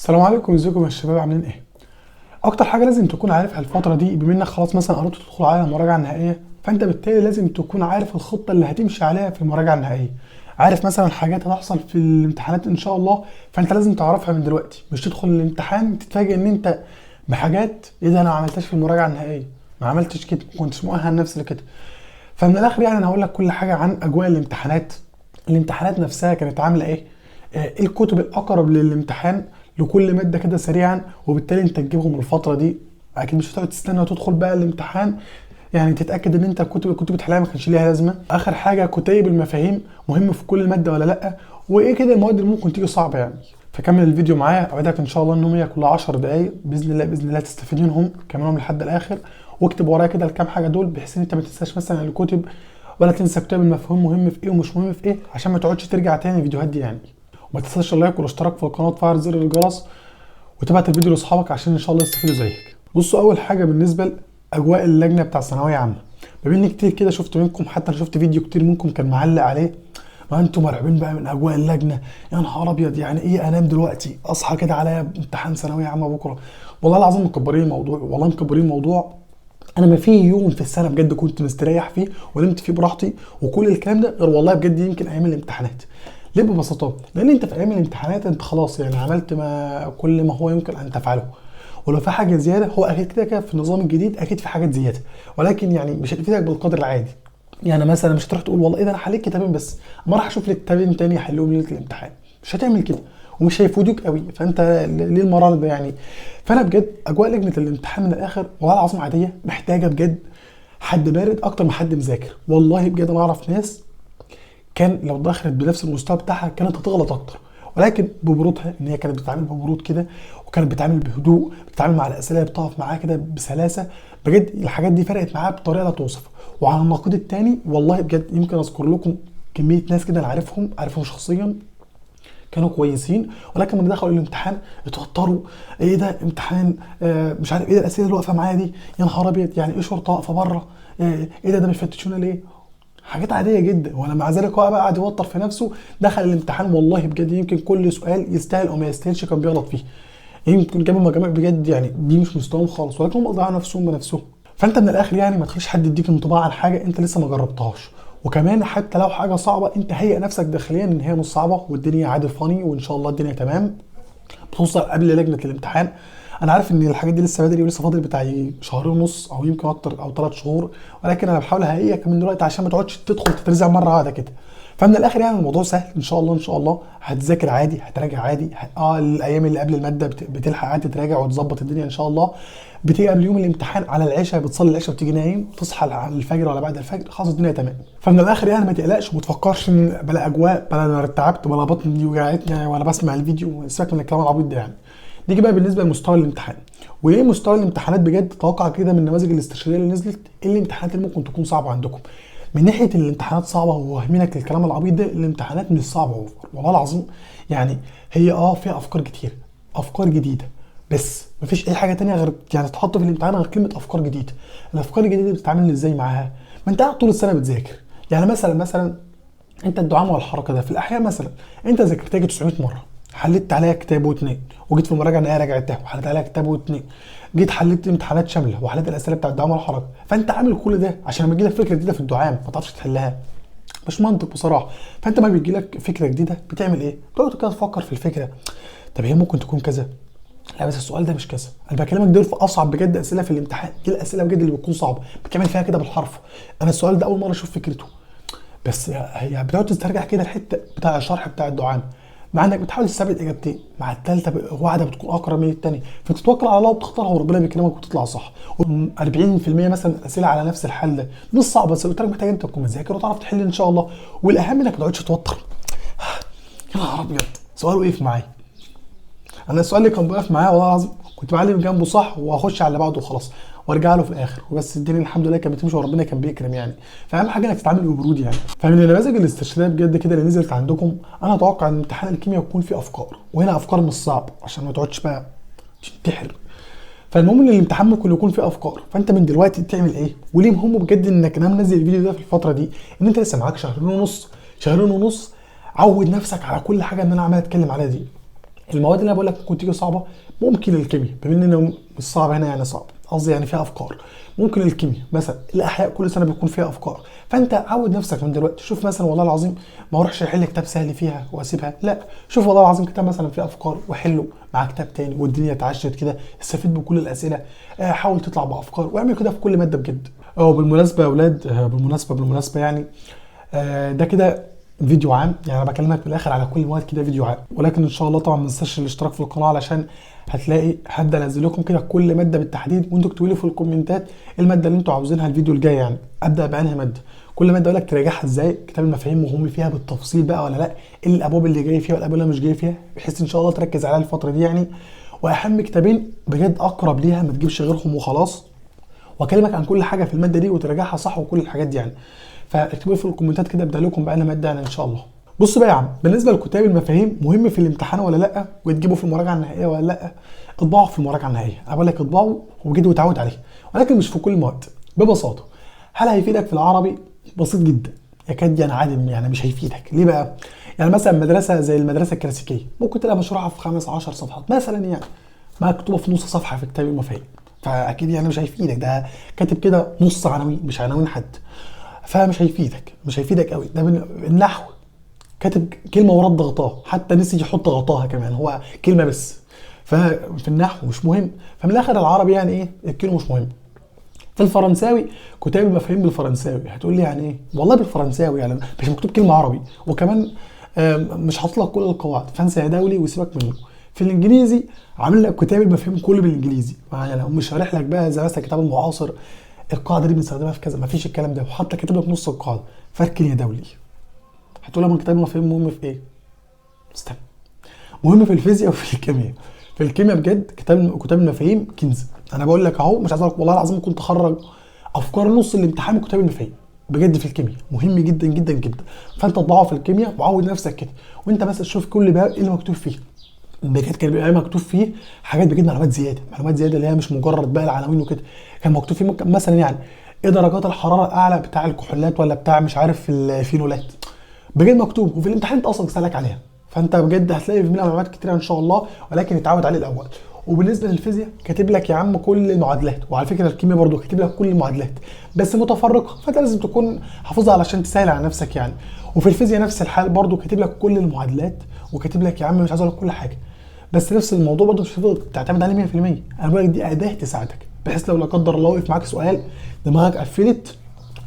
السلام عليكم، ازيكم يا شباب؟ عاملين ايه؟ اكتر حاجه لازم تكون عارفها الفتره دي، بما انك خلاص مثلا قررت تدخل على المراجعه النهائيه، فانت بالتالي لازم تكون عارف الخطه اللي هتمشي عليها في المراجعه النهائيه. عارف مثلا حاجات هتحصل في الامتحانات ان شاء الله، فانت لازم تعرفها من دلوقتي، مش تدخل الامتحان تتفاجئ ان انت بحاجات ايه ده انا ما عملتهاش في المراجعه النهائيه، ما عملتش كده، ما كنتش مؤهل نفسي لكده. فمن الاخر يعني انا هقول لك كل حاجه عن اجواء الامتحانات. الامتحانات نفسها كانت عامله ايه، ايه الكتب الاقرب للامتحان لكل ماده كده سريعا، وبالتالي انت تجيبهم الفتره دي. اكيد مش هتقعد تستنى وتدخل بقى الامتحان، يعني تتاكد ان انت الكتب اللي كنت بتحلها ما كانش ليها لازمه. اخر حاجه كتيب المفاهيم مهم في كل ماده ولا لا، وايه كده المواد اللي ممكن تيجي صعبه يعني. فكمل الفيديو معايا، اوعدك ان شاء الله انهم هي كلها 10 دقايق باذن الله، باذن الله تستفيد منهم، كملهم لحد الاخر. واكتب ورايا كده الكام حاجه دول، بحيث ان انت ما تنساش مثلا الكتب، ولا تنسى كتاب المفهوم مهم في ايه ومش مهم في ايه، عشان ما تقعدش ترجع تاني الفيديوهات دي يعني. وما تنساش اللايك والاشتراك في القناه وتفعل زر الجرس، وتبعت الفيديو لاصحابك عشان ان شاء الله يستفيدوا زيك. بصوا، اول حاجه بالنسبه لاجواء اللجنه بتاع ثانويه عامه، بما ان كتير كده شفت منكم، حتى انا شفت فيديو كتير منكم كان معلق عليه، ما انتم مرعوبين بقى من اجواء اللجنه. يا نهار ابيض، يعني ايه انام دلوقتي اصحى كده عليا امتحان ثانويه عامه بكره؟ والله العظيم مكبرين الموضوع، والله مكبرين الموضوع. انا ما في يوم في السنه بجد كنت مستريح فيه ونمت فيه براحتي وكل الكلام ده، غير والله بجد يمكن ايام الامتحانات. ليه؟ ببساطه لان انت في ايام الامتحانات انت خلاص يعني عملت ما كل ما هو يمكن ان تفعله، ولو في حاجه زياده هو اكيد كده كده في النظام الجديد اكيد في حاجات زياده، ولكن يعني مش هتفيدك بالقدر العادي. يعني مثلا مش هتروح تقول والله ايه ده انا حليت كتابين بس، ما راح اشوف لك كتابين تاني احلهم ليله الامتحان، مش هتعمل كده ومش هيفيدوك قوي، فانت ليه المرار ده يعني؟ فانا بجد اجواء لجنه الامتحان من الاخر والله العظيم عاديه، محتاجه بجد حد بارد اكتر من حد مذاكر. والله بجد انا اعرف ناس كان لو دخلت بنفس المستوى بتاعها كانت هتغلط اكتر، ولكن ببرودها ان هي كانت بتتعامل ببرود كده، وكانت بتتعامل بهدوء، بتتعامل مع الاسئله بتقف معاها كده بسلاسه. بجد الحاجات دي فرقت معاها بطريقه لا توصف. وعلى النقيض التاني والله بجد يمكن اذكر لكم كميه ناس كده انا عارفهم شخصيا، كانوا كويسين، ولكن لما دخلوا الامتحان اتوتروا. ايه ده امتحان؟ مش عارف ايه ده الاسئله اللي واقفه معايا دي، يا نهار ابيض، يعني ايه شرطه واقفه بره؟ ايه ده بيفتشونا ليه؟ حاجات عاديه جدا، وانا مع ذلك هو بقى قاعد يوتر في نفسه. دخل الامتحان والله بجد يمكن كل سؤال يستاهل او ما يستاهلش كان بيغلط فيه، يمكن جابوا مجاميع بجد يعني دي مش مستواهم خالص، ولكن هم ضيعوا نفسهم بنفسهم. فانت من الاخر يعني ما تخليش حد يديك انطباع عن حاجه انت لسه ما جربتهاش. وكمان حتى لو حاجه صعبه انت هيئ نفسك داخليا ان هي مش صعبه والدنيا عادي فاني وان شاء الله الدنيا تمام. بتوصل قبل لجنه الامتحان. انا عارف ان الحاجات دي لسه بدري ولسه فاضل بتاع شهرين ونص او يمكن اكتر او 3 شهور، ولكن انا بحاول اهيئك من دلوقتي عشان ما تقعدش تدخل تترزع مره واحده كده. فمن الاخر يعني الموضوع سهل ان شاء الله، ان شاء الله هتذاكر عادي، هتراجع عادي، الايام اللي قبل الماده بتلحق عادي تراجع وتظبط الدنيا ان شاء الله. بتيجي قبل يوم الامتحان على العشاء، بتصلي العشاء وتيجي نايم، تصحى على الفجر ولا بعد الفجر خلاص الدنيا تمام. فمن الاخر يعني ما تقلقش وما تفكرش ان بلا اجواء، بلا انا ارتعبت، بلا بطني دي وجعتني وانا بسمع الفيديو، سيبك من الكلام العبيط ده يعني. نيجي بقى بالنسبه لمستوى الامتحان. وايه مستوى الامتحانات بجد؟ توقع كده من النماذج الاستشهاديه اللي نزلت ايه الامتحانات اللي ممكن تكون صعبه عندكم. من ناحيه الامتحانات صعبه وواهمينك الكلام العبيط ده، الامتحانات مش صعبه اوفر والله العظيم. يعني هي فيها افكار كتير، افكار جديده، بس مفيش اي حاجه تانية غير يعني تحط في الامتحان غير كلمه افكار جديده. الافكار الجديده دي بتتعامل ازاي معاها؟ ما انت قاعد طول السنه بتذاكر. يعني مثلا انت الدعامه والحركه ده في الاحياء مثلا، انت ذاكرتها 900 مره، حليت عليها كتاب واتنين، وجيت في المراجعه النهائيه راجعتها وحليت عليها كتاب واتنين، جيت حليت امتحانات شامله وحليت الاسئله بتاع الدعامه والحركه، فانت عامل كل ده عشان لما تجيلك فكره جديده في الدعام ما تعرفش تحلها. مش منطق بصراحه. فانت ما بيجيلك فكره جديده بتعمل ايه؟ تقعد كده تفكر في الفكره، طب هي ممكن تكون كذا، لا بس السؤال ده مش كذا. انا بكلمك دول في اصعب بجد اسئله في الامتحان، دي الاسئله بجد اللي بتكون صعبه بتعمل فيها كده بالحرف. انا السؤال ده اول مره اشوف فكرته، بس هي بتقعد تسترجع كده الحته بتاع الشرح بتاع الدعامه، مع انك بتحاول تثبت اجابتين، مع الثالثه واحده بتكون اقرب من الثانيه، فتتوكل على الله وبتختارها وربنا بيكرمك وتطلع صح. 40% مثلا الاسئله على نفس الحل ده مش صعبه، بس قلت لك محتاج انت تكون مذاكر وتعرف تحل ان شاء الله. والاهم انك ما تقعدش توتر. يا نهار ابيض، سؤال وقف معايا. انا السؤال اللي كان واقف معايا والله العظيم كنت بعلم جنبه صح واخش على اللي بعده وخلاص وارجع له في الاخر، وبس الدنيا الحمد لله كانت بتمشي وربنا كان بيكرم يعني. فاهم حاجه انك تتعامل ببرود يعني. فمن النماذج الاستشهاديه بجد كده اللي نزلت عندكم، انا اتوقع ان امتحان الكيمياء يكون فيه افكار، وهنا افكار مش صعب عشان ما تقعدش بقى تنتحر. فالمهم ان الامتحان ممكن يكون فيه افكار، فانت من دلوقتي تعمل ايه؟ وليه مهم بجد انك انا منزل الفيديو ده في الفتره دي؟ ان انت لسه معاك شهرين ونص، شهرين ونص، عود نفسك على كل حاجه ان انا عمال اتكلم عليها دي. المواد اللي انا بقول لك ممكن تيجي صعبه، ممكن الكيمياء بما ان مش صعب هنا يعني صعب، قصدي يعني فيها افكار. ممكن الكيمياء مثلا، الاحياء كل سنه بيكون فيها افكار، فانت عود نفسك من دلوقتي. شوف مثلا والله العظيم ما اروحش احل كتاب سهل فيها واسيبها، لا، شوف والله العظيم كتاب مثلا فيه افكار وحله مع كتاب تاني والدنيا اتعشت كده، استفيد بكل الاسئله. حاول تطلع بافكار واعمل كده في كل ماده بجد. بالمناسبه يا اولاد، بالمناسبه يعني ده كده فيديو عام، يعني انا بكلمك في الاخر على كل المواد كده فيديو عام، ولكن ان شاء الله طبعا ما تنساش الاشتراك في القناه، علشان هتلاقي هبدا انزل لكم كده كل ماده بالتحديد، وانتوا اكتبوا لي في الكومنتات الماده اللي انتوا عاوزينها الفيديو الجاي، يعني ابدا بانهي ماده. كل ماده اقول لك تراجعها ازاي، كتاب المفاهيم مهم فيها بالتفصيل بقى ولا لا، ايه الابواب اللي جاي فيها والابواب اللي مش جاي فيها، بحيث ان شاء الله تركز عليها الفتره دي يعني. واهم كتابين بجد اقرب ليها، ما تجيبش غيرهم وخلاص، واكلمك عن كل حاجه في الماده دي وتراجعها صح وكل الحاجات دي يعني. فاكتبوا في الكومنتات كده ابدا لكم بقى ماده يعني ان شاء الله. بص بقى يا عم، بالنسبه لكتاب المفاهيم مهم في الامتحان ولا لا، وتجيبه في المراجعه النهائيه ولا لا، اطبعه في المراجعه النهائيه. انا بقول لك اطبعه وبجد وتعود عليه، ولكن مش في كل المواد. ببساطه، هل هيفيدك في العربي؟ بسيط جدا، يكاد ينعدم، يعني مش هيفيدك. ليه بقى؟ يعني مثلا مدرسه زي المدرسه الكلاسيكيه ممكن تلاقي مشروعها في 15 صفحات مثلا، يعني مكتوبه في نص صفحه في كتاب المفاهيم، فاكيد يعني مش هيفيدك. ده كاتب كده نص عناوين مش عناوين حد، فمش هيفيدك، مش هيفيدك قوي. ده النحو كاتب كلمه ورد ضغطاها، حتى نسي يحط غطاها كمان، هو كلمه بس. ففي النحو مش مهم. فمن الاخر العربي يعني ايه، الكلمه مش مهم. في الفرنساوي كتاب المفاهيم بالفرنساوي، هتقول لي يعني ايه؟ والله بالفرنساوي يعني مش مكتوب كلمه عربي، وكمان مش حاطط لك كل القواعد، فانسى يا دولي وسيبك منه. في الانجليزي عامل لك كتاب المفاهيم كله بالانجليزي، يعني لو مش شارح لك بقى زي مثلا كتاب المعاصر القاعده دي بنستخدمها في كذا، مفيش الكلام ده، وحاطط كاتب لك نص القاعده، فركن يا دولي. هتقول لي من كتاب المفاهيم مهم في ايه؟ استنى. مهم في الفيزياء وفي الكيمياء. في الكيمياء بجد كتاب المفاهيم كنز. انا بقول لك اهو، مش عايز اقول لك والله العظيم كنت اخرج افكار نص الامتحان من كتاب المفاهيم بجد. في الكيمياء مهم جدا جدا جدا، فانت اطبعه في الكيمياء وعود نفسك كده، وانت بس تشوف كل بقى ايه اللي مكتوب فيه. بجد كان بيبقى مكتوب فيه حاجات بجد، معلومات زياده، معلومات زياده اللي هي مش مجرد بقى العناوين وكده. كان مكتوب فيه ممكن مثلا يعني ايه درجات الحراره الاعلى بتاع الكحولات ولا بتاع مش عارف الفينولات، بجد مكتوب، وفي الامتحان انت اصلا سالك عليها. فانت بجد هتلاقي في منها معلومات كتيره ان شاء الله، ولكن اتعود عليه الاول. وبالنسبه للفيزياء كاتب لك يا عم كل المعادلات، وعلى فكره الكيمياء برضو كاتب لك كل المعادلات بس متفرقه، فانت لازم تكون حافظها علشان تسهل على نفسك يعني. وفي الفيزياء نفس الحال برضو كاتب لك كل المعادلات، وكاتب لك يا عم مش عايز اقول لك كل حاجه، بس نفس الموضوع برضو مش هتقدر تعتمد عليه 100%. انا بقول لك دي اداه تساعدك، بحيث لو لا قدر الله وقف معاك سؤال دماغك قفلت،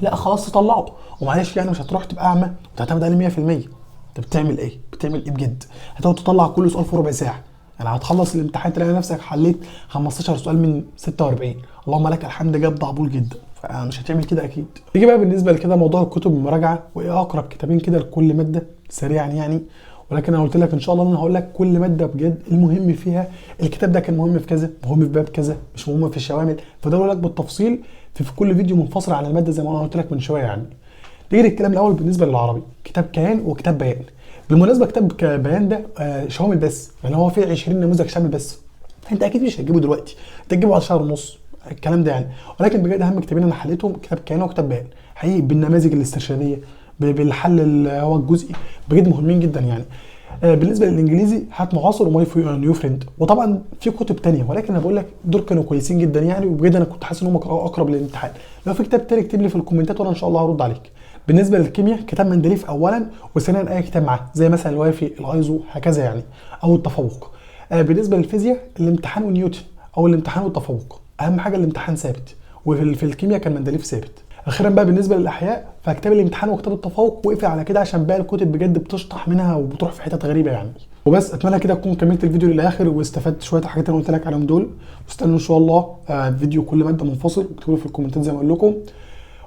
لا خلاص تطلعه، ومعلش يعني مش هتروح تبقى اعمى وتعتمد عليه 100%. انت بتعمل ايه؟ بتعمل ايه بجد؟ هتقعد تطلع كل سؤال في ربع ساعه، يعني هتخلص الامتحان تلاقي نفسك حليت 15 سؤال من 46، اللهم لك الحمد جاب ضعبول جدا، فمش هتعمل كده اكيد. يجي بقى بالنسبه لكده موضوع الكتب المراجعه، وايه اقرب كتابين كده لكل ماده سريعا يعني. ولكن انا قلت لك ان شاء الله انا هقول لك كل ماده بجد المهم فيها، الكتاب ده كان مهم في كذا، مهم في باب كذا، مش مهم في الشوامل، فده اقول لك بالتفصيل في كل فيديو منفصل عن الماده زي ما انا قلت لك من شويه يعني. نيجي الكلام الاول بالنسبه للعربي، كتاب كيان وكتاب بيان. بالمناسبه كتاب بيان ده شامل بس، يعني هو فيه 20 نموذج شامل بس، انت اكيد مش هتجيبه دلوقتي، انت تجيبه على شهر ونص الكلام ده يعني. ولكن بجد اهم كتابين انا حليتهم كتاب كيان وكتاب بيان، حقيقي بالنماذج الاسترشاديه بالحل اللي هو الجزئي، بجد مهمين جدا يعني. بالنسبه للانجليزي هات معاصر وماي نيو فريند، وطبعا في كتب تانية، ولكن انا بقول لك دول كانوا كويسين جدا يعني، وبجد انا كنت حاسس ان هم اقرب للامتحان. لو في كتاب تاني اكتب لي في الكومنتات وانا ان شاء الله هرد عليك. بالنسبه للكيمياء كتاب مندليف اولا، وثانيا اي كتاب معاه زي مثلا الوافي الايزو هكذا يعني، او التفوق. بالنسبه للفيزياء الامتحان ونيوتن، او الامتحان والتفوق، اهم حاجه الامتحان ثابت، وفي الكيمياء كان مندليف ثابت. اخيرا بقى بالنسبه للاحياء فكتاب الامتحان وكتاب التفوق وقف على كده، عشان باقي الكتب بجد بتشطح منها وبتروح في حتت غريبه يعني. وبس اتمنى كده تكون كملت الفيديو للاخر واستفدت شويه الحاجات اللي قلت لك عليهم دول، واستنوا ان شاء الله فيديو كل ماده منفصل، واكتبوا لي في الكومنتات زي ما اقول لكم.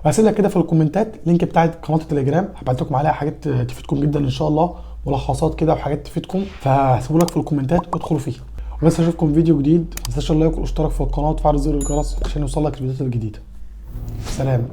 وهسيب لك كده في الكومنتات لينك بتاع قناه التليجرام، هبعت لكم عليها حاجات تفيدكم جدا ان شاء الله، ملخصات كده وحاجات تفيدكم، فهسيبه لك في الكومنتات وادخلوا فيها. وبس اشوفكم فيديو جديد، ما تنساش اللايك والاشتراك في القناه وتفعل زر الجرس عشان يوصلك الفيديوهات الجديده. سلام.